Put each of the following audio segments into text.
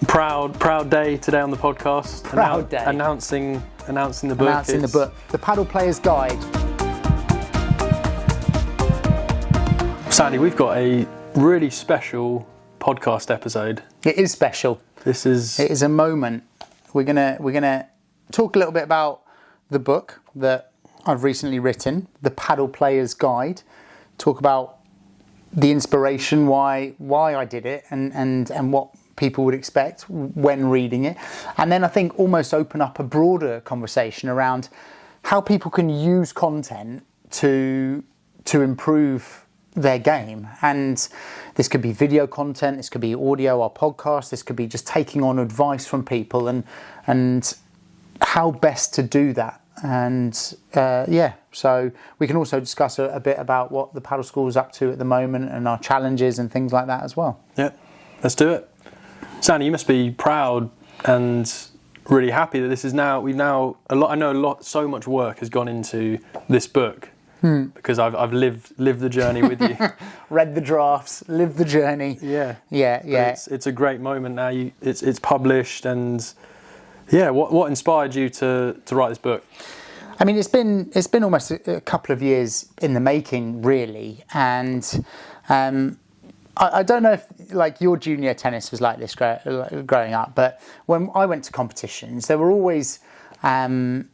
Proud day today on the podcast. Proud day. Announcing the book. Announcing the book, The Padel Player's Guide. Sandy, we've got a really special podcast episode. It is special. It is a moment. We're gonna talk a little bit about the book that I've recently written, The Padel Player's Guide. Talk about the inspiration, why I did it, and what people would expect when reading it. And then I think almost open up a broader conversation around how people can use content to improve their game. And this could be video content, this could be audio or podcast, this could be just taking on advice from people and how best to do that. And so we can also discuss a bit about what the Padel School is up to at the moment and our challenges and things like that as well. Yeah, let's do it. Sandy, you must be proud and really happy that this is now, so much work has gone into this book because I've lived the journey with you. Read the drafts, lived the journey. Yeah. It's a great moment now. It's published, and what inspired you to write this book? I mean, it's been almost a couple of years in the making, really, and I don't know if like your junior tennis was like this growing up, but when I went to competitions, there were always, I'd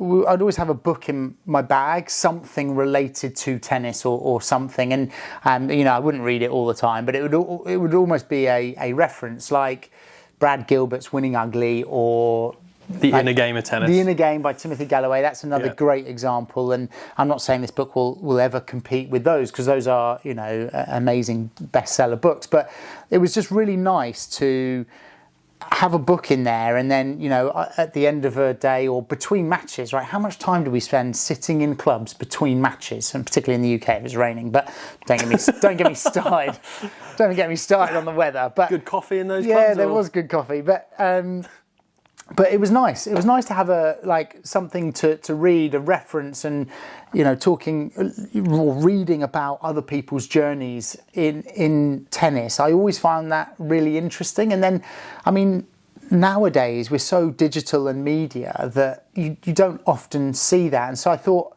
always have a book in my bag, something related to tennis or something, and I wouldn't read it all the time, but it would almost be a reference, like Brad Gilbert's Winning Ugly, or The Inner Game of Tennis. The Inner Game by Timothy Galloway. That's another great example. And I'm not saying this book will ever compete with those, because those are, amazing bestseller books. But it was just really nice to have a book in there. And then, at the end of a day or between matches, right? How much time do we spend sitting in clubs between matches? And particularly in the UK, it was raining. But don't get me started. Don't get me started on the weather. But good coffee in those clubs? Yeah, there was good coffee. But it was nice. It was nice to have something to read, a reference, and talking or reading about other people's journeys in tennis. I always found that really interesting. And then, I mean, nowadays we're so digital and media that you don't often see that. And so I thought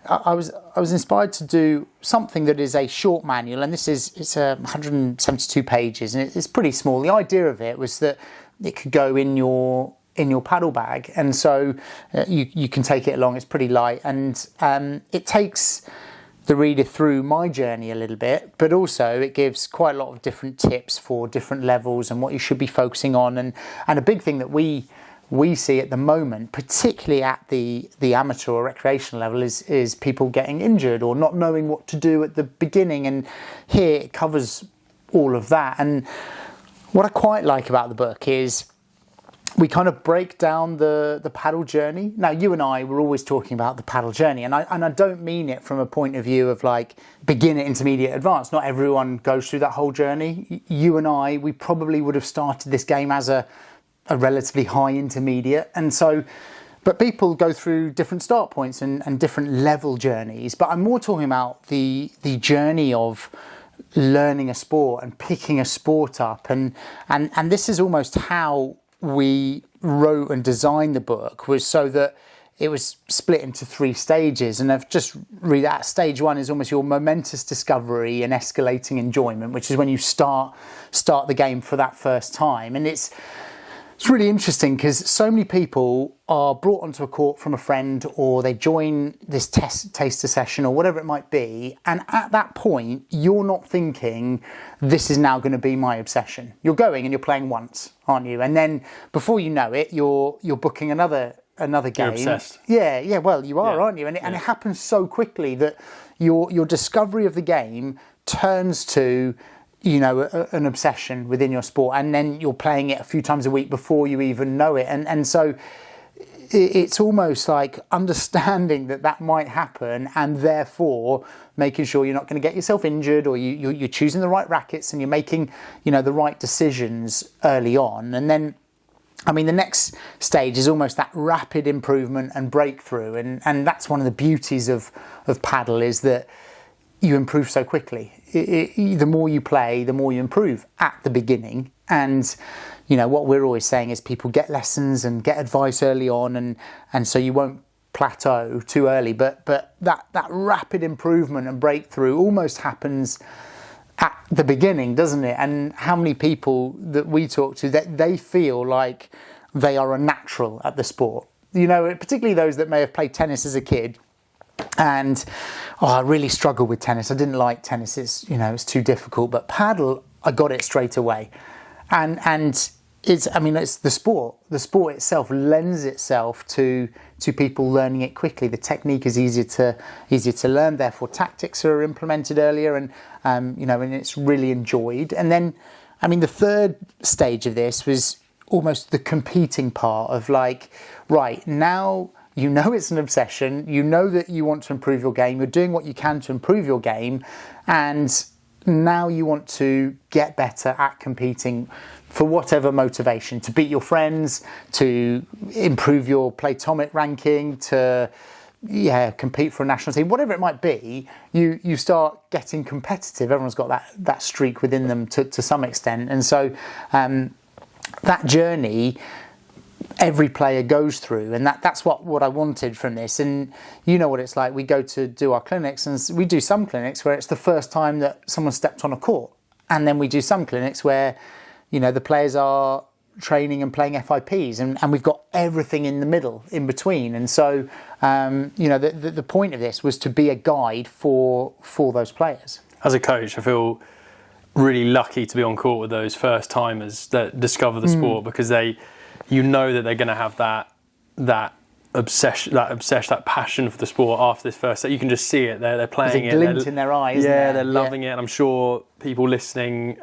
I was inspired to do something that is a short manual, and it's 172 pages, and it's pretty small. The idea of it was that it could go in your paddle bag, and so you can take it along. It's pretty light, and it takes the reader through my journey a little bit, but also it gives quite a lot of different tips for different levels and what you should be focusing on. And a big thing that we see at the moment, particularly at the amateur or recreational level, is people getting injured or not knowing what to do at the beginning, and here it covers all of that. And what I quite like about the book is we kind of break down the paddle journey. Now, you and I were always talking about the paddle journey, and I don't mean it from a point of view of like beginner, intermediate, advanced. Not everyone goes through that whole journey. You and I, we probably would have started this game as a relatively high intermediate, and so, but people go through different start points and different level journeys. But I'm more talking about the journey of learning a sport and picking a sport up, and this is almost how we wrote and designed the book, was so that it was split into 3 stages. And I've just read that. Stage 1 is almost your momentous discovery and escalating enjoyment, which is when you start the game for that first time. And it's really interesting because so many people are brought onto a court from a friend, or they join this taster session or whatever it might be, and at that point you're not thinking this is now going to be my obsession. You're going and you're playing once, aren't you? And then before you know it, you're booking another game. You're obsessed. Yeah, well, you are, aren't you? And it happens so quickly that your discovery of the game turns to an obsession within your sport, and then you're playing it a few times a week before you even know it. And so it's almost like understanding that might happen, and therefore making sure you're not going to get yourself injured, or you're choosing the right rackets and you're making the right decisions early on. And then, I mean, the next stage is almost that rapid improvement and breakthrough, and that's one of the beauties of paddle, is that you improve so quickly. The more you play, the more you improve at the beginning, And what we're always saying is people get lessons and get advice early on, and so you won't plateau too early. But that rapid improvement and breakthrough almost happens at the beginning, doesn't it? And how many people that we talk to, that they feel like they are a natural at the sport. Particularly those that may have played tennis as a kid and I really struggled with tennis. I didn't like tennis. It's too difficult. But paddle, I got it straight away. And it's the sport. The sport itself lends itself to people learning it quickly. The technique is easier to learn. Therefore, tactics are implemented earlier, and it's really enjoyed. And then, the third stage of this was almost the competing part of right now. It's an obsession. That you want to improve your game. You're doing what you can to improve your game, and now you want to get better at competing for whatever motivation, to beat your friends, to improve your Playtomic ranking, to compete for a national team, whatever it might be. You start getting competitive. Everyone's got that streak within them to some extent, and so that journey every player goes through, and that's what I wanted from this. And what it's like. We go to do our clinics, and we do some clinics where it's the first time that someone stepped on a court, and then we do some clinics where the players are training and playing FIPs, and we've got everything in the middle, in between. And so the point of this was to be a guide for those players. As a coach, I feel really lucky to be on court with those first timers that discover the sport, because that they're going to have that obsession, that passion for the sport after this first set. You can just see it. They're playing it. There's a glint in their eyes. They're loving it. And I'm sure people listening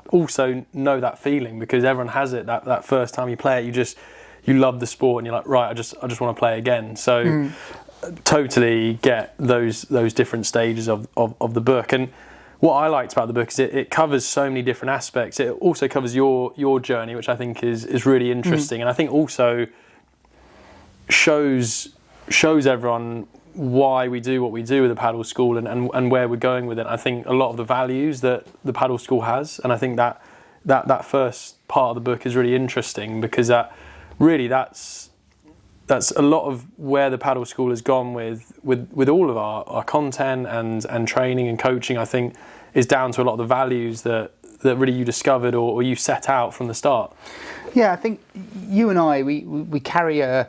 also know that feeling, because everyone has it. That first time you play it, you love the sport, and you're like, right, I just want to play again. So totally get those different stages of the book. And what I liked about the book is it covers so many different aspects. It also covers your journey, which I think is really interesting, and I think also shows everyone why we do what we do with the paddle school and where we're going with it. I think a lot of the values that the paddle school has, and I think that first part of the book is really interesting, because that's a lot of where the paddle school has gone with all of our content and training and coaching. I think is down to a lot of the values that really you discovered or you set out from the start. Yeah, I think you and I, we carry a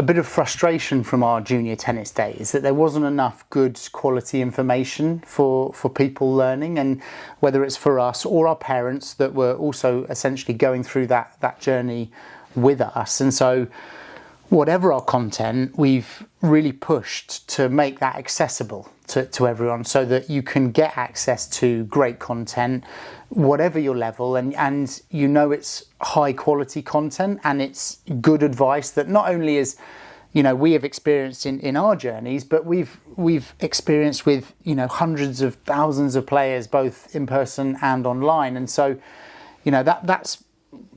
bit of frustration from our junior tennis days that there wasn't enough good quality information for people learning, and whether it's for us or our parents that were also essentially going through that journey with us. And so whatever our content, we've really pushed to make that accessible to everyone, so that you can get access to great content, whatever your level, and it's high quality content, and it's good advice that not only is we have experienced in our journeys, but we've experienced with hundreds of thousands of players, both in person and online. And so that's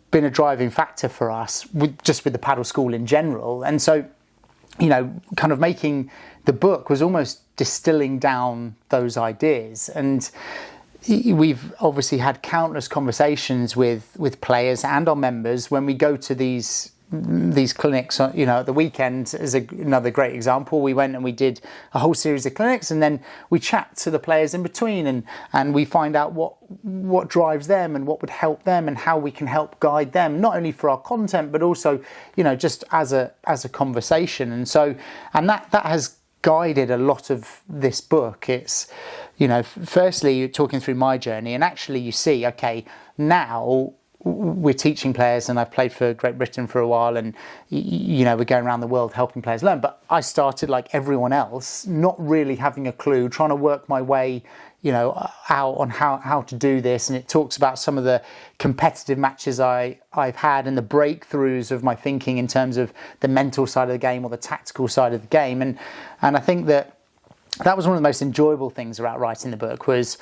been a driving factor for us with the paddle school in general. And so kind of making the book was almost distilling down those ideas. And we've obviously had countless conversations with players and our members when we go to these clinics. At the weekend is another great example. We went and we did a whole series of clinics, and then we chat to the players in between, and we find out what drives them and what would help them, and how we can help guide them, not only for our content but also just as a conversation. And so that has guided a lot of this book. It's firstly you're talking through my journey, and actually you see, okay, now we're teaching players, and I've played for Great Britain for a while, and we're going around the world helping players learn. But I started like everyone else, not really having a clue, trying to work my way out on how to do this. And it talks about some of the competitive matches I've had, and the breakthroughs of my thinking in terms of the mental side of the game or the tactical side of the game. And I think that was one of the most enjoyable things about writing the book, was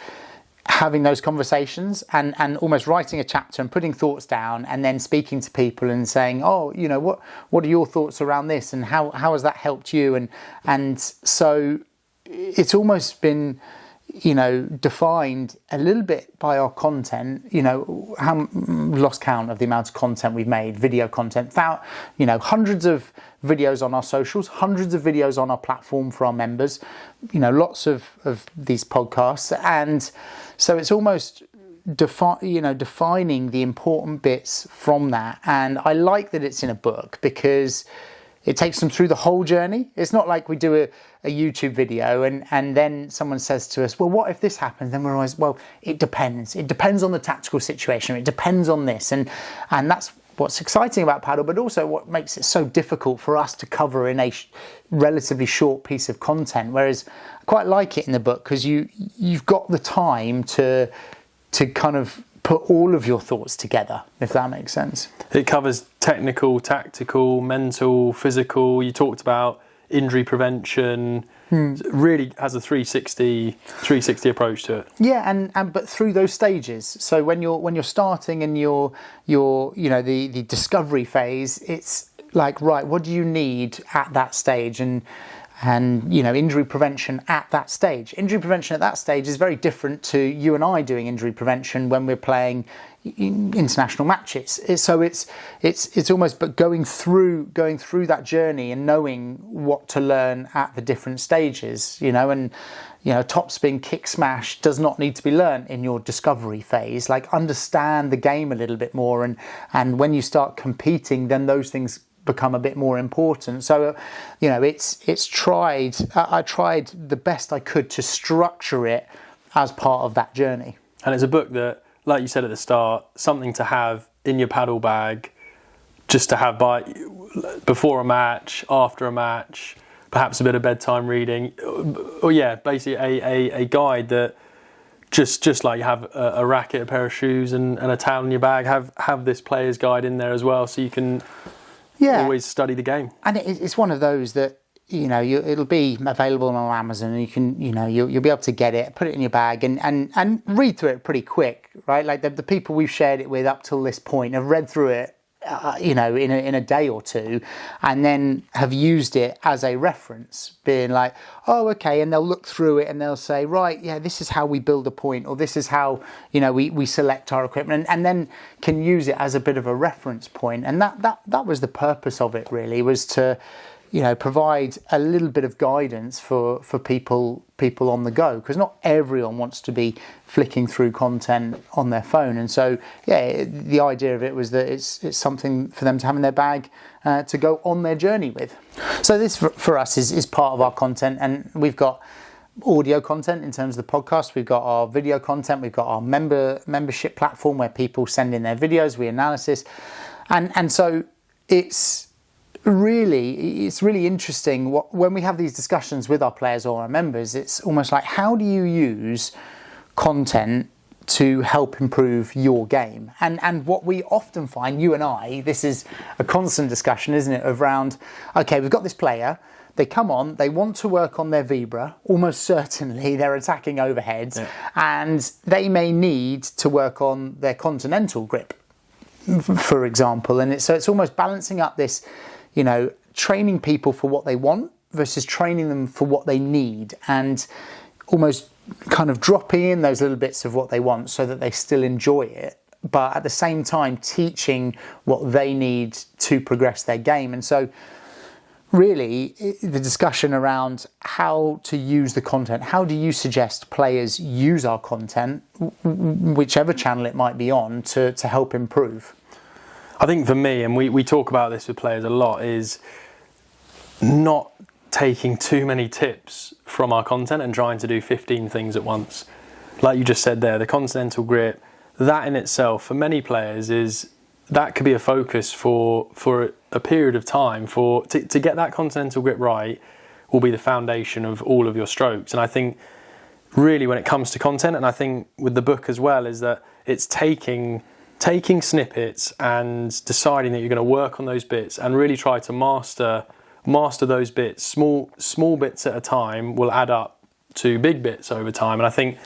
having those conversations and almost writing a chapter and putting thoughts down, and then speaking to people and saying, what are your thoughts around this, and how has that helped you? And so it's almost been defined a little bit by our content. We've lost count of the amount of content we've made, video content, hundreds of videos on our socials, hundreds of videos on our platform for our members, lots of these podcasts. And so it's almost defining the important bits from that. And I like that it's in a book because it takes them through the whole journey. It's not like we do a YouTube video and then someone says to us, well, what if this happens? Then we're always, well, it depends. It depends on the tactical situation. It depends on this. And that's what's exciting about Padel, but also what makes it so difficult for us to cover in a relatively short piece of content. Whereas I quite like it in the book because you've got the time to kind of put all of your thoughts together, if that makes sense. It covers technical, tactical, mental, physical. You talked about injury prevention. It really has a 360 approach to it. Yeah, and but through those stages. So when you're starting and you're the discovery phase, it's like, right, what do you need at that stage? And injury prevention at that stage. Injury prevention at that stage is very different to you and I doing injury prevention when we're playing international matches. So it's almost, but going through that journey and knowing what to learn at the different stages, top spin, kick smash does not need to be learned in your discovery phase. Like, understand the game a little bit more, and when you start competing, then those things become a bit more important. So I tried the best I could to structure it as part of that journey. And it's a book that, like you said at the start, something to have in your paddle bag, just to have before a match, after a match, perhaps a bit of bedtime reading, or basically a guide that just like you have a racket, a pair of shoes and a towel in your bag, have this player's guide in there as well, so you can always study the game. And it's one of those that it'll be available on Amazon, and you can you'll be able to get it, put it in your bag, and read through it pretty quick, right? Like the people we've shared it with up till this point have read through it in a day or two, and then have used it as a reference, being like, oh, okay, and they'll look through it and they'll say, right, yeah, this is how we build a point, or this is how we select our equipment, and then can use it as a bit of a reference point. And that was the purpose of it, really, was to provide a little bit of guidance for people on the go, because not everyone wants to be flicking through content on their phone. And so, the idea of it was that it's something for them to have in their bag to go on their journey with. So this for us is part of our content, and we've got audio content in terms of the podcast, we've got our video content, we've got our membership platform where people send in their videos, we analysis, and so it's really interesting when we have these discussions with our players or our members. It's almost like, how do you use content to help improve your game? And what we often find, you and I, this is a constant discussion, isn't it, around, okay, we've got this player, they come on, they want to work on their vibra, almost certainly they're attacking overheads, and they may need to work on their continental grip, for example. And so it's almost balancing up this, training people for what they want versus training them for what they need, and almost kind of dropping in those little bits of what they want so that they still enjoy it, but at the same time teaching what they need to progress their game. And so really the discussion around how to use the content, how do you suggest players use our content, whichever channel it might be on, to help improve? I think for me, and we talk about this with players a lot, is not taking too many tips from our content and trying to do 15 things at once. Like you just said there, the continental grip, that in itself, for many players, that could be a focus for a period of time. To get that continental grip right will be the foundation of all of your strokes. And I think really when it comes to content, and I think with the book as well, is that it's taking snippets and deciding that you're going to work on those bits and really try to master those bits. Small bits at a time will add up to big bits over time. And I think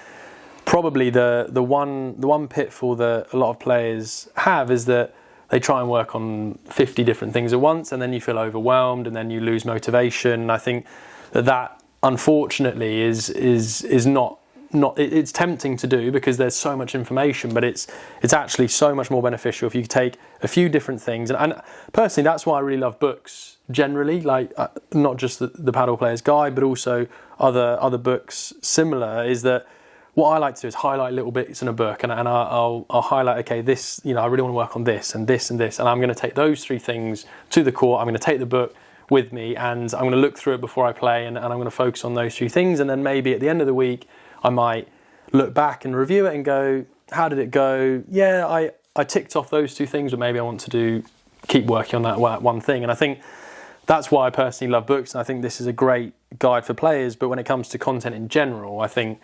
probably the one pitfall that a lot of players have is that they try and work on 50 different things at once, and then you feel overwhelmed, and then you lose motivation. And I think that unfortunately is not not. It's tempting to do because there's so much information, but it's actually so much more beneficial if you take a few different things. And personally, that's why I really love books generally, like not just the Padel Player's Guide, but also other books similar. Is that what I like to do is highlight little bits in a book, and I'll highlight, okay, this, I really want to work on this and this and this, and I'm going to take those 3 things to the court. I'm going to take the book with me, and I'm going to look through it before I play, and I'm going to focus on those 3 things, and then maybe at the end of the week I might look back and review it and go, how did it go? Yeah, I ticked off those 2 things, but maybe I want to keep working on that one thing. And I think that's why I personally love books, and I think this is a great guide for players. But when it comes to content in general, I think,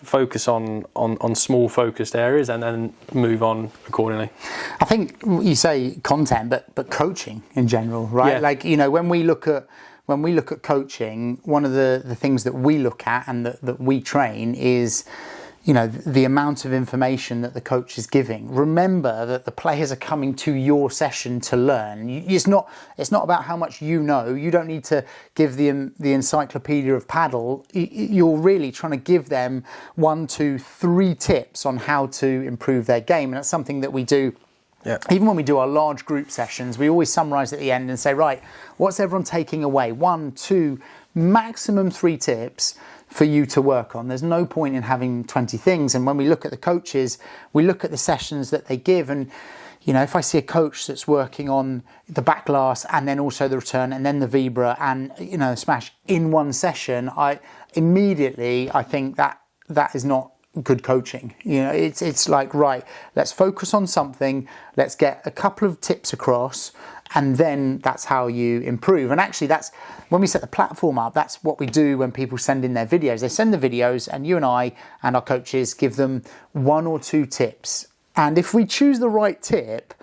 focus on small focused areas and then move on accordingly. I think you say content, but coaching in general, right? Yeah. Like, when we look at coaching, one of the things that we look at and that we train is, the amount of information that the coach is giving. Remember that the players are coming to your session to learn. It's not about how much you know. You don't need to give them the encyclopedia of paddle. You're really trying to give them 1, 2, 3 tips on how to improve their game. And that's something that we do. Yeah. Even when we do our large group sessions, we always summarise at the end and say, right, what's everyone taking away? 1, 2, maximum 3 tips for you to work on. There's no point in having 20 things. And when we look at the coaches, we look at the sessions that they give. And, if I see a coach that's working on the back glass and then also the return and then the vibra and, smash in one session, I think that is not good coaching. It's like, right, let's focus on something, let's get a couple of tips across, and then that's how you improve. And actually, that's when we set the platform up, that's what we do when people send in their videos. They send the videos, and you and I and our coaches give them 1 or 2 tips. And if we choose the right tip,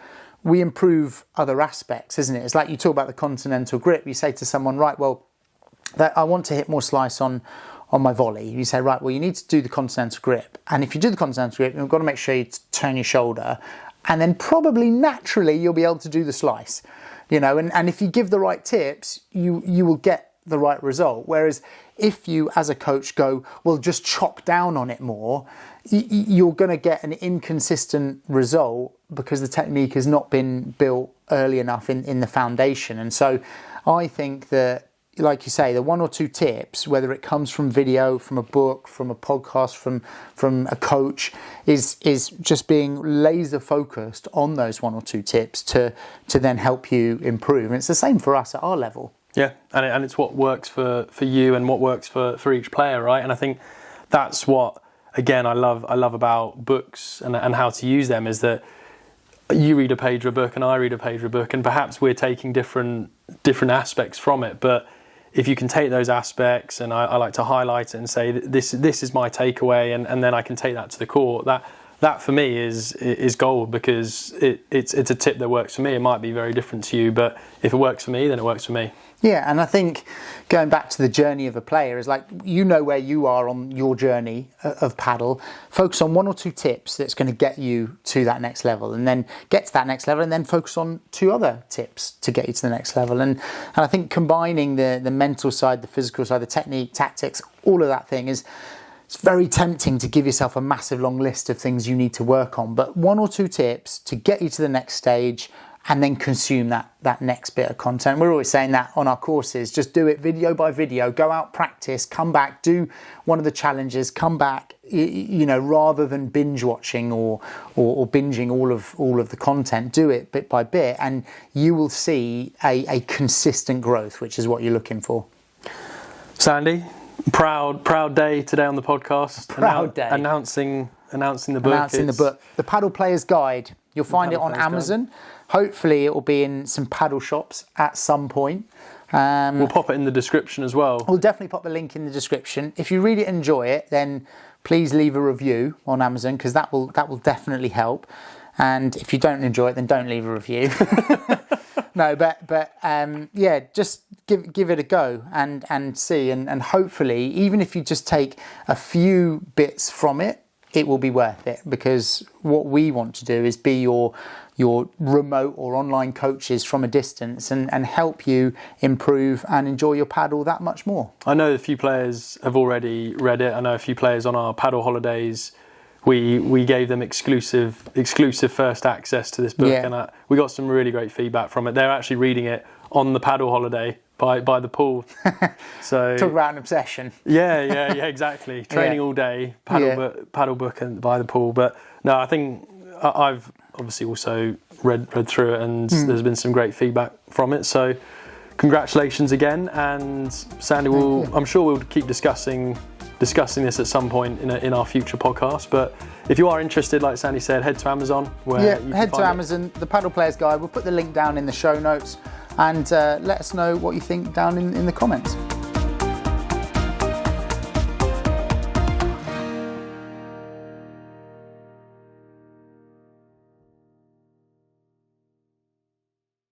we improve other aspects, isn't it? It's like you talk about the continental grip. You say to someone, right, well, I want to hit more slice on my volley. You say, right, well, you need to do the continental grip. And if you do the continental grip, you've got to make sure you turn your shoulder. And then probably naturally you'll be able to do the slice. And if you give the right tips, you will get the right result. Whereas if you, as a coach, go, well, just chop down on it more, you're going to get an inconsistent result because the technique has not been built early enough in the foundation. And so I think that, like you say, the 1 or 2 tips, whether it comes from video, from a book, from a podcast, from a coach, is just being laser focused on those 1 or 2 tips to then help you improve. And it's the same for us at our level. Yeah, and it's what works for you and what works for each player, right? And I think that's what, again, I love about books and how to use them, is that you read a page of a book and I read a page of a book, and perhaps we're taking different aspects from it, but if you can take those aspects, and I like to highlight it and say, this is my takeaway, and then I can take that to the court, that for me is gold, because it's a tip that works for me. It might be very different to you, but if it works for me, then it works for me. Yeah, and I think going back to the journey of a player is like, where you are on your journey of paddle. Focus on 1 or 2 tips that's going to get you to that next level, and then get to that next level, and then focus on 2 other tips to get you to the next level. And I think combining the mental side, the physical side, the technique, tactics, all of that thing it's very tempting to give yourself a massive long list of things you need to work on. But 1 or 2 tips to get you to the next stage, and then consume that next bit of content. We're always saying that on our courses. Just do it video by video. Go out, practice, come back, do one of the challenges, come back, rather than binge watching or binging all of the content. Do it bit by bit, and you will see a consistent growth, which is what you're looking for. Sandy, proud day today on the podcast. Proud day. Announcing the book. Announcing the book. The Padel Player's Guide. You'll find it on Amazon. Hopefully it will be in some paddle shops at some point. We'll pop it in the description as well. We'll definitely pop the link in the description. If you read it and enjoy it, then please leave a review on Amazon, because that will definitely help. And if you don't enjoy it, then don't leave a review. No, but just give it a go and see. And hopefully, even if you just take a few bits from it, it will be worth it, because what we want to do is be your your remote or online coaches from a distance and help you improve and enjoy your paddle that much more. I know a few players have already read it. I know a few players on our paddle holidays. We gave them exclusive first access to this book, and we got some really great feedback from it. They're actually reading it on the paddle holiday by the pool. So talk about an obsession. Yeah, exactly. Training all day, paddle book, and by the pool. But no, I think I've obviously also read through it, and there's been some great feedback from it. So congratulations again, and Sandy, I'm sure we'll keep discussing this at some point in our future podcast. But if you are interested, like Sandy said, head to Amazon. Head to Amazon, the Padel Player's Guide. We'll put the link down in the show notes, and let us know what you think down in the comments.